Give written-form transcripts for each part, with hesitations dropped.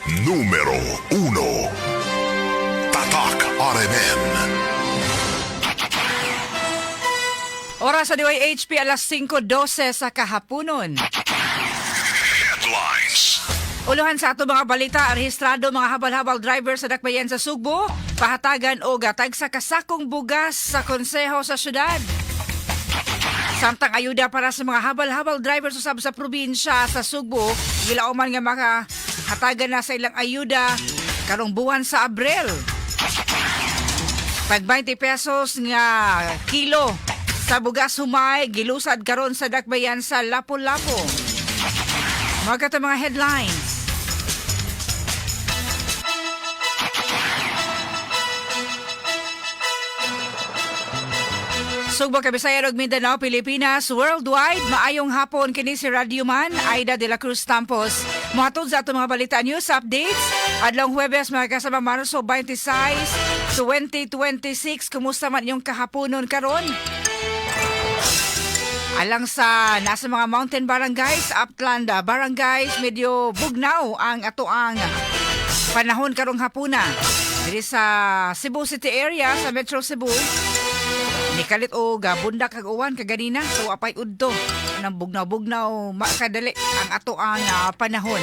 Numero 1. Tatak RMN. Oras sa DYHP alas 5:12 sa kahaponon. Headlines. Uluhan sa ato mga balita, rehistrado mga habal-habal driver sa dakbayan sa Sugbo, pahatagan o gatag sa kasakong bugas sa konseho sa syudad. Samtang ayuda para sa mga habal-habal driver usab sa probinsya sa Sugbo, gilauman nga makahatagan na sa ilang ayuda karong buwan sa Abril. Pag 20 pesos nga kilo sa bugas humay, gilusad karon sa dakbayan sa Lapu-Lapu. Mga mga headlines. Sugbo, Kabisaya ug Mindanao, Pilipinas, worldwide, maayong hapon kini si Radio Man, Aida de la Cruz Tampos. Muhatod sa ato mga balita news updates. Adlong Huwebes, mga kasama Marso 26, 2026. Kumusta man yung kahaponon karon? Alang sa nasa mga mountain barangays, upland barangays, medyo bugnaw ang atoang panahon karong hapuna. Diri sa Cebu City area, sa Metro Cebu, nikalit o bundak kag uwan kaganina, so apay udto nang bugnaw-bugnaw makadali ang atoang panahon.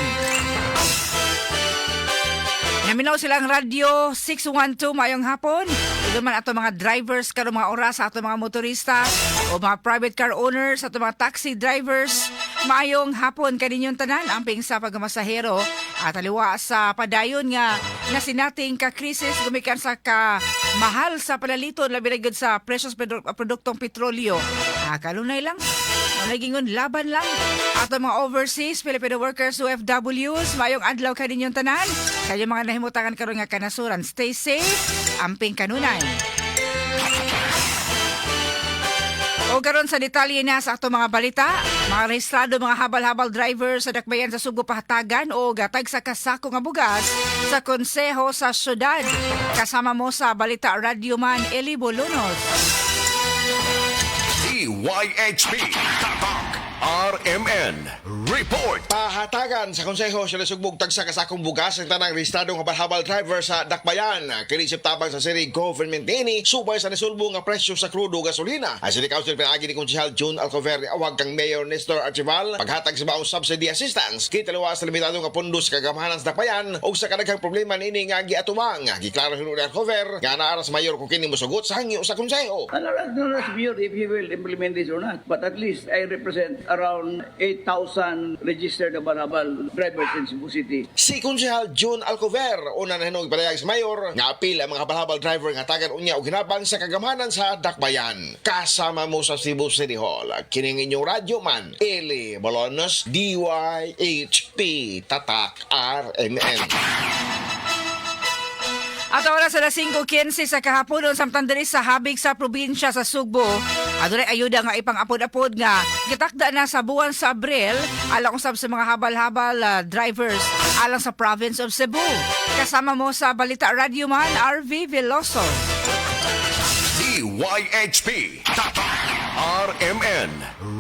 Naminaw silang radyo 612 mayong hapon. Ito man ato mga drivers karong mga oras sa ato mga motorista o mga private car owners, ato mga taxi drivers. Maayong hapon kaninyong tanan amping sa pagmasahero at aliwa sa padayon nga sinating ka-krisis gumikan sa mahal sa palaliton labi na gud sa precious produktong petrolyo. Kalunay lang. Nagingon laban lang. Ato mga overseas Filipino workers OFWs, mayong adlaw kaninyong tanan. Kayo mga nahimutangan karon nga kanasuran, stay safe, amping kanunay. O karon sa detalye na sa ato mga balita, mga rehistrado mga habal-habal driver sa dakbayan sa Sugbo pahatagan o gatag sa kasako nga bugas sa konseho sa syudad. Kasama mo sa balita Radio Man Eli Bolonos. DYHP Tatak RMN Report. Pahatagan sa Konseho sa Sugbog tagsa kasakong bugas ang tanang rehistradong habal-habal driver sa Dakbayan. Kinisip tabang sa City Government nini subay sa nasulbo nga presyo sa krudo gasolina. Ang City Council pinagi ni Konsehal June Alcover awag kang Mayor Nestor Archival paghatag sa baong subsidy assistance kitaliwa sa limitado nga pondo sa kagamahanan sa Dakbayan o sa kadaghang problema nini nga giatumang. Giklaro ni Alcover nga naara sa mayor kung kini mosugot sa hangyo sa Konseho. I'm not sure if he will implement this or not, but at least I represent around 8,000 registered habal-habal drivers in Cebu City. Si Konsehal June Alcover, una na hinong ipadayag sa mayor, nga apil ang mga habal-habal driver nga tagan unya o ginabang sa kagamanan sa Dakbayan. Kasama mo sa Cebu City Hall, kining inyong radyo man, Eli Bolonos, DYHP, Tatak RMN. At oras sa 5:15 sa kahaponon samtang diri sa habig sa probinsya sa Sugbo. Adunay ayuda nga ipang-apod-apod nga gitakda na sa buwan sa Abril alang usab sa mga habal-habal drivers alang sa province of Cebu. Kasama mo sa balita Radio Man RV Veloso. DYHP Tatak RMN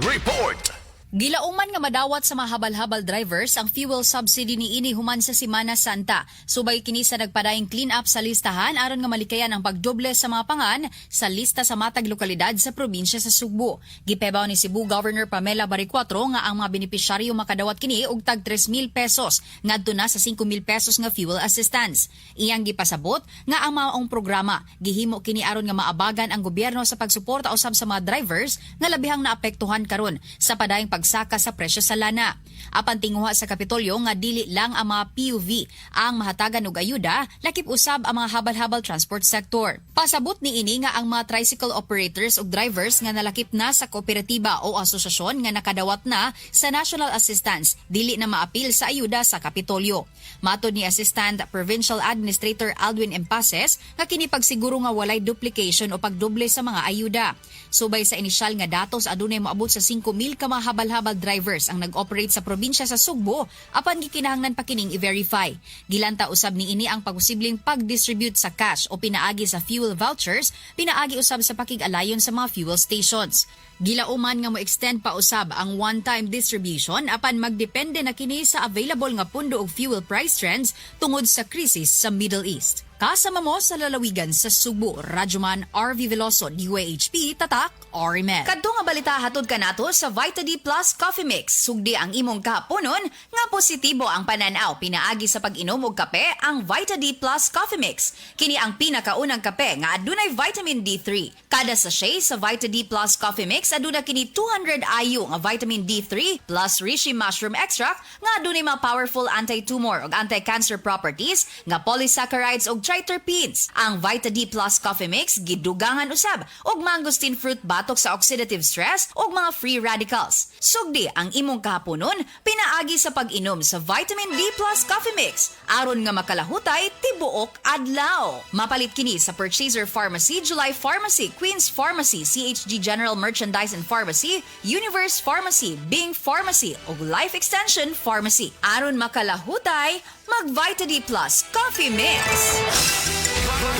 Report. Gilauman nga madawat sa mga habal-habal drivers ang fuel subsidy ni ini human sa Semana Santa. Subay kini sa nagpadayong clean up sa listahan aron nga malikayan ang pagdoble sa mga pangan sa lista sa matag lokalidad sa probinsya sa Sugbo. Gipebaw ni Cebu Governor Pamela Baricuatro nga ang mga benepisyaryo makadawat kini og tag 3,000 pesos ngadto na sa 5,000 pesos nga fuel assistance. Iyang gipasabot nga ang maong programa gihimo kini aron nga maabagan ang gobyerno sa pagsuporta usab sa mga drivers nga labihang naapektuhan karon sa padayong pagsaka sa presyo sa lana. Apan tinguha sa Kapitolyo nga dili lang ang mga PUV ang mahatagan og ayuda, lakip usab ang mga habal-habal transport sector. Pasabot ni ini nga ang mga tricycle operators ug drivers nga nalakip na sa kooperatiba o asosasyon nga nakadawat na sa national assistance dili na maapil sa ayuda sa Kapitolyo. Matod ni Assistant Provincial Administrator Aldwin Empases nga kini pagsiguro nga walay duplication o pagdoble sa mga ayuda. Subay sa inisyal nga datos adunay moabot sa 5,000 ka mga habal-habal drivers ang nag-operate sa probinsya sa Sugbo apan gikinahanglan pa kining i-verify. Gilanta usab ni ini ang pagposibleng pag-distribute sa cash o pinaagi sa fuel vouchers, pinaagi usab sa pakig-alayon sa mga fuel stations. Gilauman nga mo extend pa usab ang one-time distribution apan magdepende na kini sa available nga pundo og fuel price trends tungod sa krisis sa Middle East. Kasama mo sa lalawigan sa Subo, Radyoman RV Veloso, DYHP, Tatak, RMN. Kadto nga balita hatod kanato sa Vita D Plus Coffee Mix. Sugdi ang imong kahaponon nga positibo ang pananaw pinaagi sa pag-inom og kape ang Vita D Plus Coffee Mix. Kini ang pinakaunang kape nga adunay vitamin D3. Kada sachet sa Vita D Plus Coffee Mix aduna kini 200 IU nga vitamin D3 plus reishi mushroom extract nga adunay mga powerful anti-tumor ug anti-cancer properties nga polysaccharides ug triterpenes. Ang Vita D Plus Coffee Mix gidugangan usab og mangosteen fruit batok sa oxidative stress ug mga free radicals. Sugdi ang imong kahaponon pinaagi sa pag-inom sa Vitamin D Plus Coffee Mix aron nga makalahutay tibuok adlaw. Mapalit kini sa Purchaser Pharmacy, July Pharmacy, Queen's Pharmacy, CHG General Merchandise and Pharmacy, Universe Pharmacy, Bing Pharmacy ug Life Extension Pharmacy. Aron makalahutay, mag Vita D Plus Coffee Mix.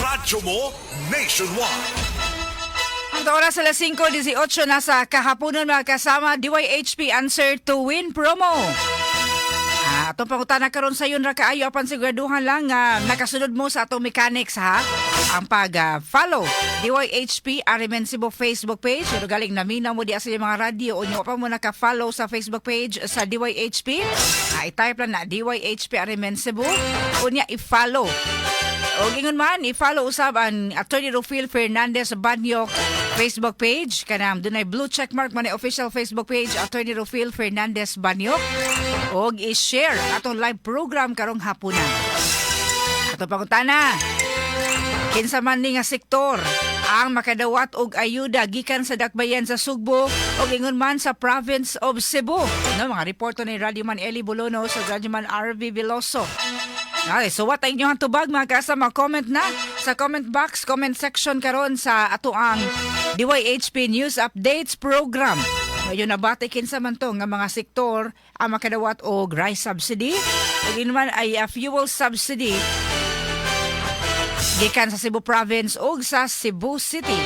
Radyo mo nationwide. Ang oras sa 5:18 na sa kahaponon mga kasama, DYHP Answer to Win promo. Atong pangutana karon sa yun ra kaayo apan siguraduhan lang nga nakasunod mo sa atong mechanics ha. Ang pag-follow DYHP RMN Cebu Facebook page. Pero galing naminaw mo di sa mga radio o nyo pa mo naka-follow sa Facebook page sa DYHP. I-type lang na DYHP RMN Cebu. O niya i-follow. O gingon man, i-follow usab ang Attorney Rufil Fernandez Banyok Facebook page. Kanam, dunay blue checkmark man official Facebook page Attorney Rufil Fernandez Banyok. O i-share atong live program karong hapunan. Atong pangutana, kinsa man ni nga sektor ang makadawat og ayuda gikan sa dakbayan sa Sugbo o ingon man sa province of Cebu. No, mga reporto ni Radyoman Eli Bolono sa Radyoman RV Veloso. Okay, so what ang inyong tubag mga kasama, comment na sa comment box, comment section karon sa ato ang DYHP News Updates program. Ngayon nabati kinsa man to nga mga sektor ang makadawat og rice subsidy o man ay fuel subsidy gikan sa Cebu Province o sa Cebu City.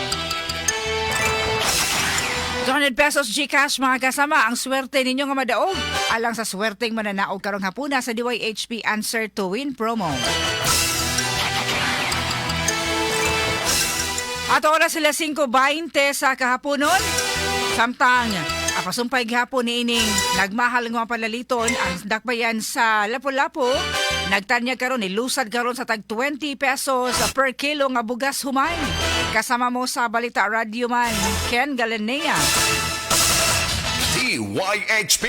200 pesos GCash mga kasama ang swerte ninyo nga madaog alang sa swerteng mananaog karong hapuna sa DYHP Answer to Win promo. At oras sila 5:20 sa kahaponon. Samtang pasumpay gihapon ni ining nagmahal nga palaliton ang dakbayan sa Lapu-Lapu. Nagtanya karon ilusad karon sa tag 20 pesos per kilo nga bugas humay. Kasama mo sa Balita Radio Man, Ken Galanea. DYHP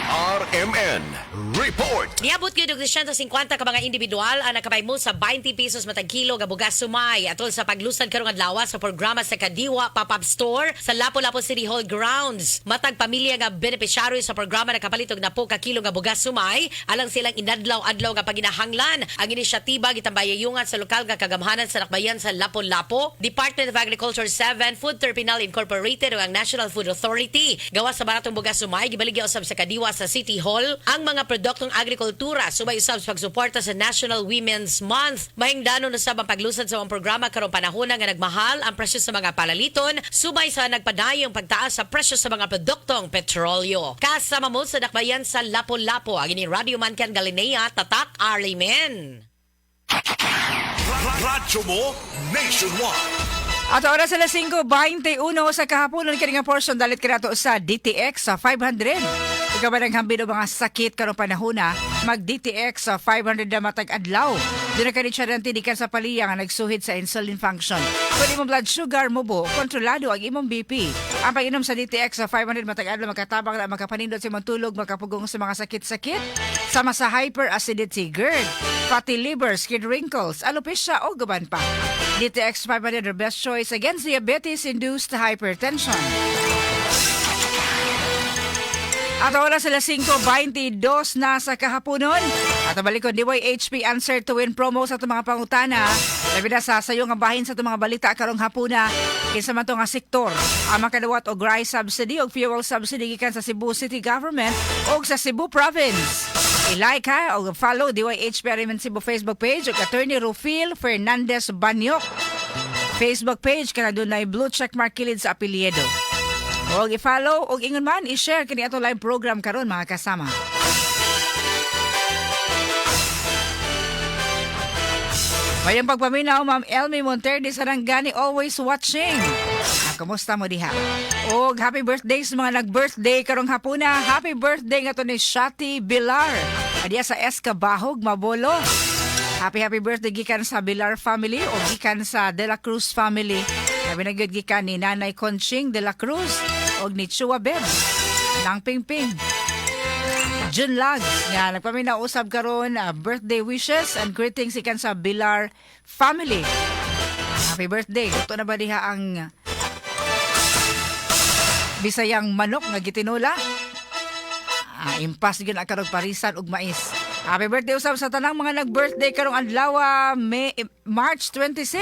RMN Report. Niabot gyud og 150 ka mga individual ang nakapaymo sa 20 pesos matag kilo nga bugas sumay atol sa paglusad karong adlaw sa programa sa Kadiwa Pop-up Store sa Lapu-Lapu City Hall grounds. Matag pamilya nga beneficiary sa programa nakapalit og 10 ka kilo nga bugas sumay alang silang inadlaw-adlaw nga paginahanglan. Ang inisyatiba gitambayayungan sa lokal nga kagamhanan sa Nakbayan sa Lapu-Lapu, Department of Agriculture 7, Food Terminal Incorporated ug ang National Food Authority. Gawas sa baratong bugas sumay gibaligya usab sa Kadiwa sa City Hall ang mga produktong agrikultura subay usab sa pagsuporta sa National Women's Month. Mahingdanon usab ang paglusad sa mga programa karong panahon nga nagmahal ang presyo sa mga palaliton subay sa nagpadayong pagtaas sa presyo sa mga produktong petrolyo. Kasama mo sa Dakbayan sa Lapu-Lapu ang ini Radio Man Ken Galinea, Tatak Arimen. Radyo mo nationwide. At oras sila 5:21 sa kahaponon kini nga portion dalit kinato sa DTX sa 500. Ikaw ba naghambin o mga sakit karong panahona, mag DTX sa 500 na matag adlaw. Doon na ka rin siya nantidikan sa paliya nga nagsuhid sa insulin function. Kung imong blood sugar mo bo, kontrolado ang imong BP. Ang pag-inom sa DTX sa 500 matag adlaw magkatabang na makapanindot sa imong tulog, makapugong sa mga sakit-sakit, sama sa hyperacidity, GERD, fatty liver, skin wrinkles, alopecia o gaban pa. DTX 500 the best choice against diabetes-induced hypertension. At oras sila 5:22 na sa kahaponon. At balikon DYHP Answer to Win promo sa itong mga pangutana. Labi na sa sayo nga bahin sa itong mga balita karong hapuna. Kinsa man itong nga sektor ang makadawat o rice subsidy o fuel subsidy gikan sa Cebu City Government o sa Cebu Province. I-like ha o follow DYHP RMN Cebu Facebook page o Attorney Rufil Fernandez Banyok Facebook page kana doon na blue checkmark kilid sa apelyido. Og i-follow og ingon man i-share kini ato live program karon mga kasama. Mayang pagpaminaw, Ma'am Elmi Monterde sa Rangani, always watching. Kumusta mo diha? Og happy birthday sa mga nag-birthday karong hapuna. Happy birthday nga to ni Shati Bilar. Adiya sa Escabahog, Mabolo. Happy birthday gikan sa Bilar family o gikan sa De La Cruz family. Sabi na gyud gikan ni Nanay Conching De La Cruz og ni Chua Beb. Nang Pingping. Jun Lag nga nagpaminaw usab karon birthday wishes and greetings ikan sa Bilar family. Happy birthday. Ito na ba diha ang Bisayang manok nga gitinula? Impas gyud ang karong parisan ug mais. Happy birthday usab sa tanang mga nag-birthday karong adlaw March 26.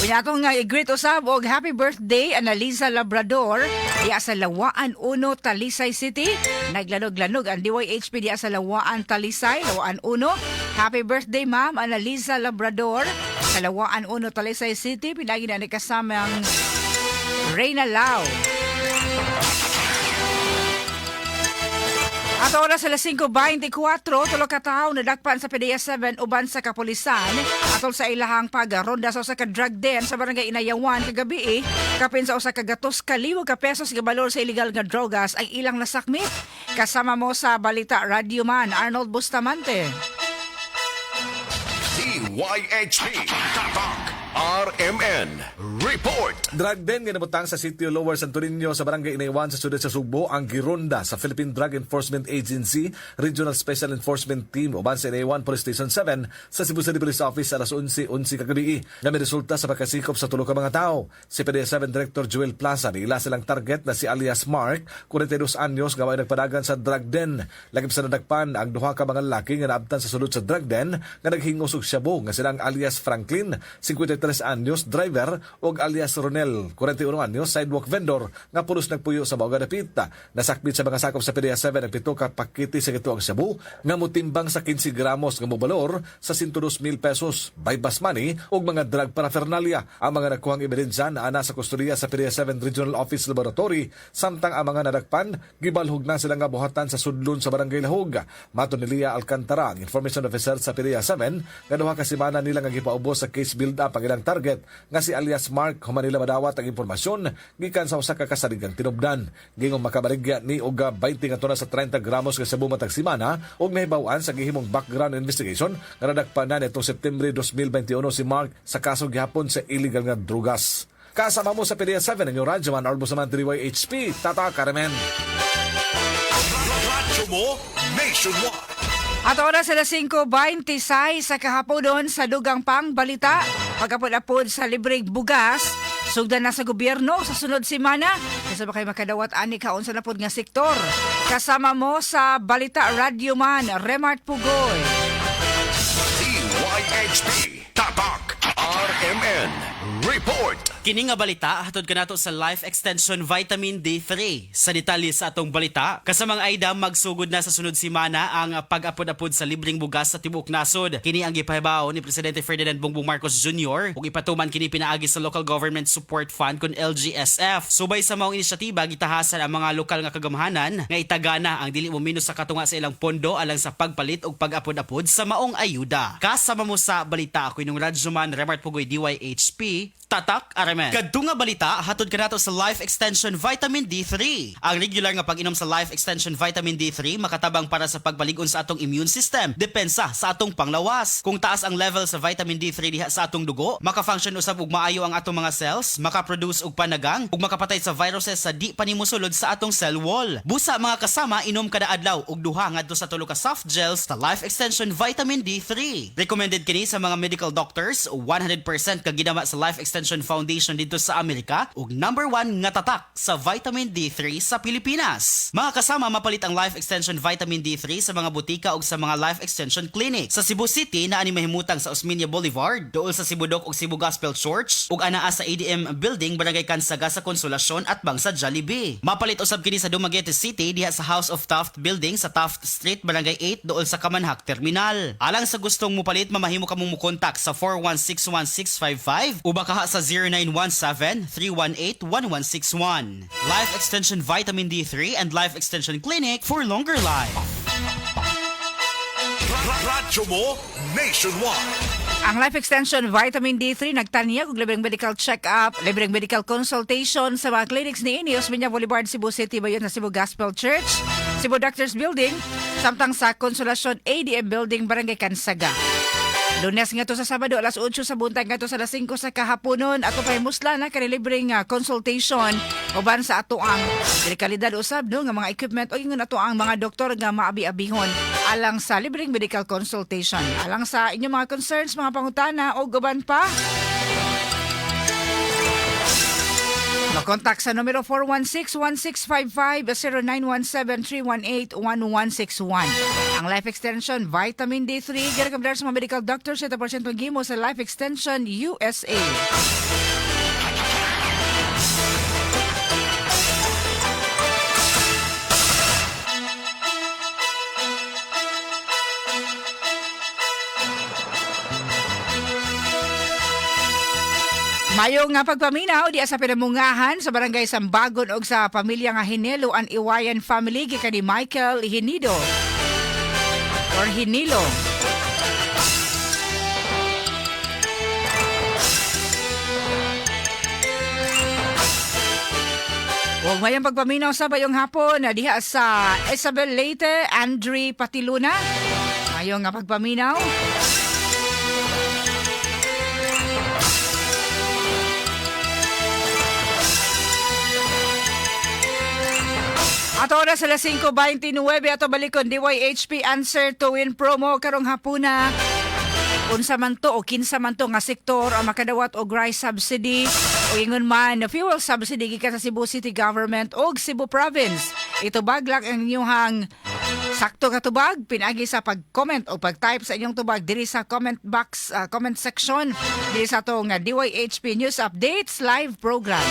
Unya atong nga i-greet usab og happy birthday Annalisa Labrador diya sa Lawaan 1 Talisay City. Naglanog-lanog ang DYHP diya sa Lawaan Talisay, Lawaan 1. Happy birthday Ma'am Annalisa Labrador sa Lawaan 1 Talisay City. Pinagi na kasama ang Reyna Lau. At oras alas 5:24, tulo ka tawo nadakpan sa PDEA 7 uban sa kapulisan atol sa ilahang pagronda sa usa ka drug den sa barangay Inayawan kagabi kapin sa usa ka gatos ka liwag ka pesos nga balor sa illegal nga drogas ay ilang nasakmit. Kasama mo sa Balita Radio Man Arnold Bustamante. DYHP Tatak RMN Report. Drug den nga nabutang sa sitio Lower Santo Niño sa barangay Inaywan sa sudad sa Sugbo ang gironda sa Philippine Drug Enforcement Agency Regional Special Enforcement Team uban sa Inaywan Police Station 7 sa Cebu City Police Office alas 11:11 kagabi nga may resulta sa pagkasikop sa tulo ka mga tao. Si PDEA 7 Director Joel Plaza niila silang target na si alias Mark, 42 anyos nga may nagpadagan sa drug den. Lagip sa nadagpan ang duha ka mga lalaki nga naabtan sa sulod sa drug den nga naghingos og shabu nga silang alias Franklin, 53 anyos, driver, og alias Ronel, 41 anyos, sidewalk vendor, nga pulos nagpuyo sa mga dapit. Nasakbit sa mga sakop sa PDEA 7 ang 7 ka pakiti sa gituang shabu nga mutimbang sa 15 gramos nga mobalor sa 102,000 pesos, bypass money, og mga drug paraphernalia. Ang mga nakuhang ebidensya na ana sa kustodiya sa PDEA 7 Regional Office Laboratory, samtang ang mga nadagpan, gibalhog na sila nga buhatan sa sudlon sa Barangay Lahog. Mato ni Lia Alcantara, ang information officer sa PDEA 7, nga duha ka semana nila nga gipaubos sa case build-up ang ilang target nga si alias Mark human nila madawat ang impormasyon gikan sa usa ka kasaligang tinubdan. Gingong makabaligya ni og 20 nga tona sa 30 gramos nga sabu matag semana og nahibaw-an sa gihimong background investigation nga nadagpan na nitong September 2021 si Mark sa kaso gihapon sa illegal nga drugas. Kasama mo sa PDEA 7 ang yung radyo man Arbo Saman 3YHP Tata Carmen. Radyo mo nationwide. At oras alas 5:26 sa kahapon sa dugang pang balita. Pagkapod-apod sa libreng bugas, sugdan na sa gobyerno sa sunod semana. Kasi ba kayo makadawat ani kaon sa napod nga sektor. Kasama mo sa Balita Radio Man, Remart Pugoy. DYHP Tatak RMN Report. Kini nga balita hatod kanato sa Life Extension Vitamin D3. Sa detalye sa atong balita, kasamang ayda magsugod na sa sunod semana ang pag-apod-apod sa libreng bugas sa tibuok nasod. Kini ang gipahibaw ni Presidente Ferdinand Bongbong Marcos Jr. ug ipatuman kini pinaagi sa Local Government Support Fund kun LGSF. Subay sa maong inisyatiba gitahasan ang mga lokal nga kagamhanan nga itagana ang dili mo minus sa katunga sa ilang pondo alang sa pagpalit ug pag-apod-apod sa maong ayuda. Kasama mo sa balita ako inong Radyoman Remart Pugoy DYHP Tatak Aramen. Kadto nga balita hatod kanato sa Life Extension Vitamin D3. Ang regular nga pag-inom sa Life Extension Vitamin D3 makatabang para sa pagbalig-on sa atong immune system, depensa sa atong panglawas. Kung taas ang level sa vitamin D3 diha sa atong dugo, maka-function usab ug maayo ang atong mga cells, maka-produce og panagang ug makapatay sa viruses sa di panimusulod sa atong cell wall. Busa mga kasama, inom kada adlaw og duha ngadto sa tulo ka soft gels sa Life Extension Vitamin D3. Recommended kini sa mga medical doctors, 100% kag ginama sa Life Extension Foundation reputation dito sa Amerika ug number 1 nga tatak sa vitamin D3 sa Pilipinas. Mga kasama, mapalit ang Life Extension Vitamin D3 sa mga butika ug sa mga Life Extension Clinic. Sa Cebu City na ani mahimutang sa Osmeña Boulevard, dool sa Cibudok ug Cebu Gospel Church ug anaa sa ADM Building, Barangay Kansaga sa Konsolasyon at Bangsa Jollibee. Mapalit usab kini sa Dumaguete City diha sa House of Taft Building sa Taft Street, Barangay 8 dool sa Kamanhak Terminal. Alang sa gustong mupalit, mamahimo ka mong mukontak sa 4161655 o baka sa 0917-318-1161. Life Extension Vitamin D3 and Life Extension Clinic for longer life. Radyo mo nationwide. Ang Life Extension Vitamin D3 nagtanyag og libreng medical check-up, libreng medical consultation sa mga clinics ni Osmeña Boulevard, Cebu City, bayon sa Cebu Gospel Church, Cebu Doctors Building, samtang sa Konsolasyon ADM Building, Barangay Kansaga. Lunes nga to sa Sabado, alas 8 sa buntag nga to sa alas 5 sa kahaponon. Ato pa musla na kanilibreng consultation uban sa ato ang dekalidad usab no nga mga equipment o ingon ato ang mga doktor nga maabi-abihon alang sa libreng medical consultation. Alang sa inyong mga concerns, mga pangutana o uban pa. Makontak sa numero 416-1655-0917-318-1161. Ang Life Extension Vitamin D3 girekomendar sa mga medical doctors at porsyentong gimo sa Life Extension USA. Mayong nga pagpaminaw di sa pinamungahan sa barangay Sambagon og sa pamilya nga Hinelo ang Iwayan family gikan ni Michael Hinido or Hinilo. Huwag mayang pagpaminaw sa bayong hapon na diha sa Isabel Leyte, Andre Patiluna. Mayong nga pagpaminaw. Ato oras sa 5:29 ato balikon DYHP Answer to Win promo karong hapuna. Unsa man to o kinsa man to nga sektor ang makadawat og rice subsidy o ingon man fuel subsidy gikan sa Cebu City Government o Cebu Province. Ito baglak ang inyong sakto ka tubag pinagi sa pag-comment o pag-type sa inyong tubag diri sa comment box, comment section diri sa tong DYHP News Updates live program.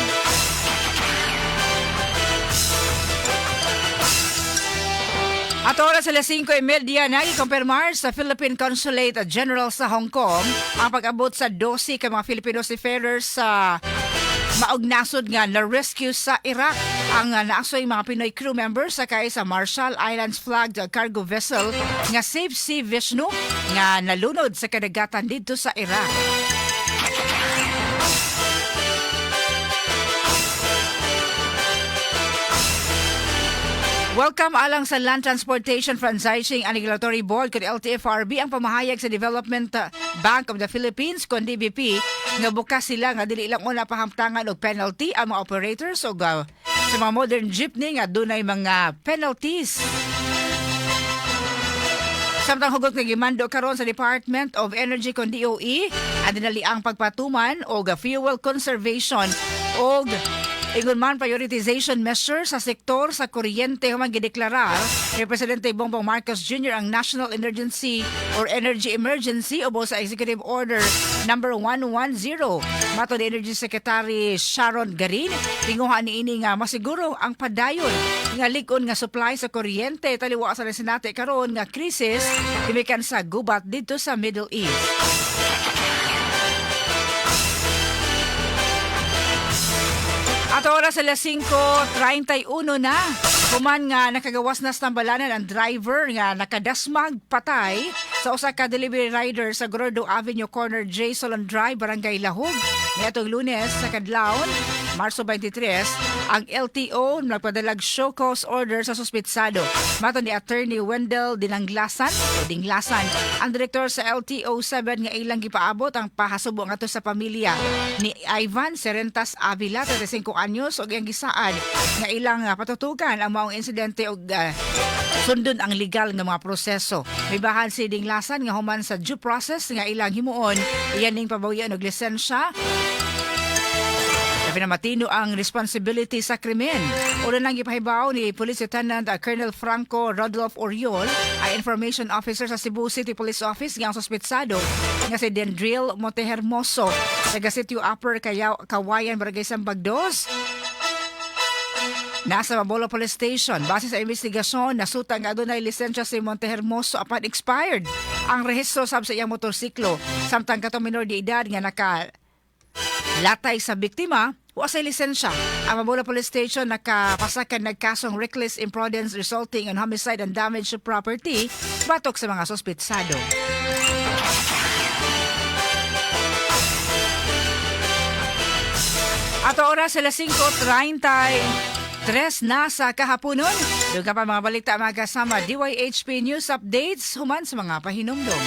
At oras sa 5:30 na i-confirmar sa Philippine Consulate General sa Hong Kong ang pag-abot sa 12 ka mga Filipino seafarers sa maognasod nga na-rescue sa Iraq. Ang naasoy mga Pinoy crew members sakay sa Marshall Islands flagged cargo vessel nga Safe Sea Vishnu nga nalunod sa kadagatan dito sa Iraq. Welcome alang sa Land Transportation Franchising and Regulatory Board kung LTFRB ang pamahayag sa Development Bank of the Philippines kung DBP nga bukas sila nga dili lang una pahamtangan og penalty ang mga operators o sa mga modern jeepney nga dunay mga penalties. Samtang hugot nga gimando karon sa Department of Energy kung DOE ang dinali ang pagpatuman o fuel conservation o ingon man prioritization measure sa sektor sa kuryente human gideklarar ni Presidente Bongbong Marcos Jr. ang National Emergency or Energy Emergency o sa Executive Order number 110. Mato ni Energy Secretary Sharon Garin, tinguha niini nga masiguro ang padayon nga lig-on nga supply sa kuryente taliwa sa Senate karon nga krisis gimikan sa gubat dito sa Middle East. At oras sa 5:31 na, human nga nakagawas na sa tambalanan ang driver nga nakadasmag patay sa usa ka delivery rider sa Gordo Avenue Corner J. Solon Drive, Barangay Lahog. Niatong Lunes sa kadlawon, Marso 23, ang LTO nagpadalag show cause order sa suspitsado. Mato ni Attorney Wendell Dinglasan, ang direktor sa LTO 7 nga ilang gipaabot ang pahasubo ngadto sa pamilya ni Ivan Serentas Avila, 35 anyos, og iyang gisaan nga ilang patutukan ang maong insidente og sundon ang legal nga mga proseso. May bahan si Dinglasan nga human sa due process nga ilang himuon, iyan ning pabawian og lisensya Sabi na matino ang responsibility sa krimen. Una nang ipahibaw ni Police Lieutenant Colonel Franco Rodolfo Oriol, ay information officer sa Cebu City Police Office nga ang suspitsado nga si Dendril Montehermoso, taga Sitio Upper Kawayan, Barangay Sambag 2. Nasa Mabolo Police Station, base sa investigasyon, nasuta nga adunay lisensya si Montehermoso upon expired ang rehistro sab sa iyang motorsiklo, samtang katong minor de edad nga nakalatay sa biktima, wa sa lisensya. Ang Mabolo Police Station nakapasakan nagkasong reckless imprudence resulting in homicide and damage to property batok sa mga suspitsado. Ato oras sila 5:33 na sa kahaponon. Doon ka pa mga balita mga kasama DYHP News Updates human sa mga pahinumdom.